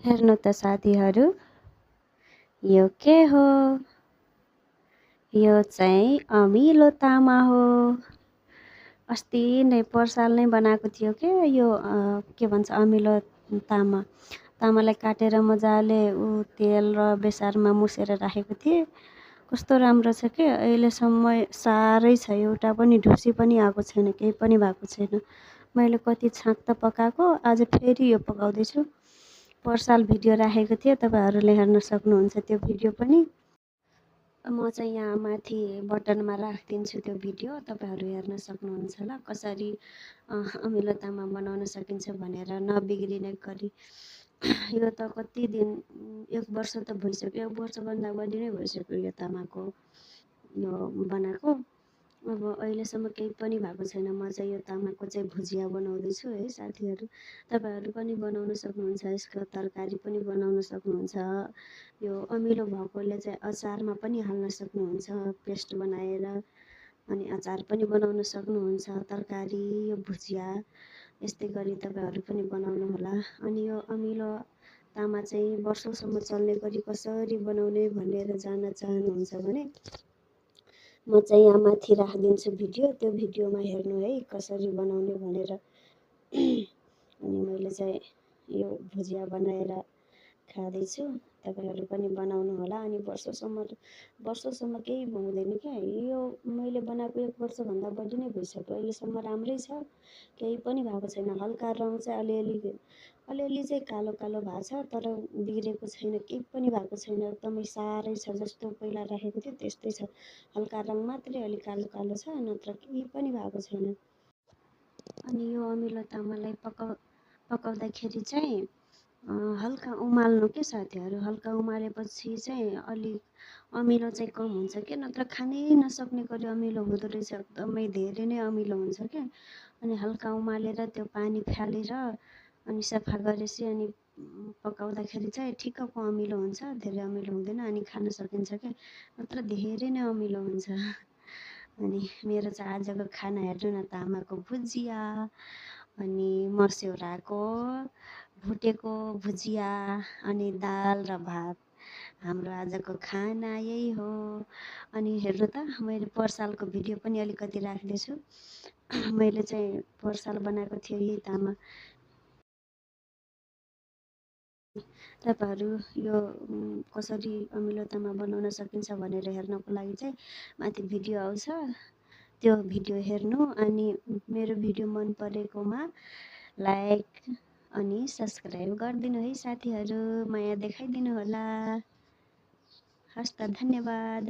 हेर्नु त साथीहरू, यो के हो? यो चाहिँ अमिलो तामा हो। अस्ति नै पोहोर नै बनाएको थियो के यो के भन्छ अमिलो तामा। तामालाई काटेर मजाले तेल र बेसारमा मुसेर राखेको थिएँ। कस्तो राम्रो छ के अहिलेसम्म साह्रै छ, एउटा पनि ढुसी पनि आएको छैन, केही पनि भएको छैन। मैले कति छाक त पकाएको, आज फेरि यो पकाउँदैछु। पोहोर भिडियो राखेको थिएँ, तपाईँहरूले हेर्न सक्नुहुन्छ त्यो भिडियो पनि। म चाहिँ यहाँ माथि बटनमा राखिदिन्छु त्यो भिडियो, तपाईँहरू हेर्न सक्नुहुन्छ ल कसरी अमिलो तामा बनाउन सकिन्छ भनेर नबिग्रिने गरी। यो त कति दिन 1 वर्ष त भइसक्यो, 1 वर्षभन्दा बढी नै भइसक्यो यो तामाको यो बनाएको। अब अहिलेसम्म केही पनि भएको छैन। म चाहिँ यो तामाको चाहिँ भुजिया बनाउँदैछु है साथीहरू। तपाईँहरू पनि बनाउन सक्नुहुन्छ, यसको तरकारी पनि बनाउन सक्नुहुन्छ। यो अमिलो भएकोले चाहिँ अचारमा पनि हाल्न सक्नुहुन्छ, पेस्ट बनाएर। अनि अचार पनि बनाउन सक्नुहुन्छ, तरकारी, यो भुजिया। यस्तै गरी तपाईँहरू पनि बनाउनु होला। अनि यो अमिलो तामा चाहिँ वर्षौँसम्म चल्ने गरी कसरी बनाउने भनेर जान्न चाहनुहुन्छ भने म चाहिँ यहाँ माथि राखिदिन्छु भिडियो, त्यो भिडियोमा हेर्नु है कसरी बनाउने भनेर। अनि मैले चाहिँ यो भुजिया बनाएर खाँदैछु, तपाईँहरू पनि बनाउनु होला। अनि वर्षौँसम्म केही हुँदैन क्या, यो मैले बनाएको 1 वर्षभन्दा बढी नै भइसक्यो, अहिलेसम्म राम्रै छ, केही पनि भएको छैन। हल्का रङ चाहिँ अलिअलि चाहिँ कालो कालो भएको छ, तर बिग्रेको छैन, केही पनि भएको छैन, एकदमै सारै छ, जस्तो पहिला राखेको थियो त्यस्तै छ। हल्का रङ मात्रै अलि कालो कालो छ, नत्र केही पनि भएको छैन। अनि यो अमिलो तामालाई पकाउँदाखेरि चाहिँ हल्का उमाल्नु के साथीहरू। हल्का उमालेपछि चाहिँ अलिक अमिलो चाहिँ कम हुन्छ के, नत्र खानै नसक्ने गरी अमिलो हुँदो रहेछ, एकदमै धेरै नै अमिलो हुन्छ क्या। अनि हल्का उमालेर त्यो पानी फालेर अनि सफा गरेपछि अनि पकाउँदाखेरि चाहिँ ठिक्कको अमिलो हुन्छ, धेरै अमिलो हुँदैन, अनि खान सकिन्छ क्या, नत्र धेरै नै अमिलो हुन्छ। अनि मेरो चाहिँ आजको खाना हेर्नु न, तामाको भुजिया अनि मस्यौराको भुटेको भुजिया अनि दाल र भात। हाम्रो आजको खाना यही हो। अनि हेर्नु त, मैले पोहोर भिडियो पनि अलिकति राख्दैछु। मैले चाहिँ पोहोर बनाएको थियो यही तामा। तपाईँहरू यो कसरी अमिलो तामा बनाउन सकिन्छ भनेर हेर्नको लागि चाहिँ माथि भिडियो आउँछ, त्यो भिडियो हेर्नु। अनि मेरो भिडियो मन परेकोमा लाइक अनि सब्सक्राइब गरिदिनु है साथीहरू, माया देखाइदिनु होला। हस् त, धन्यवाद।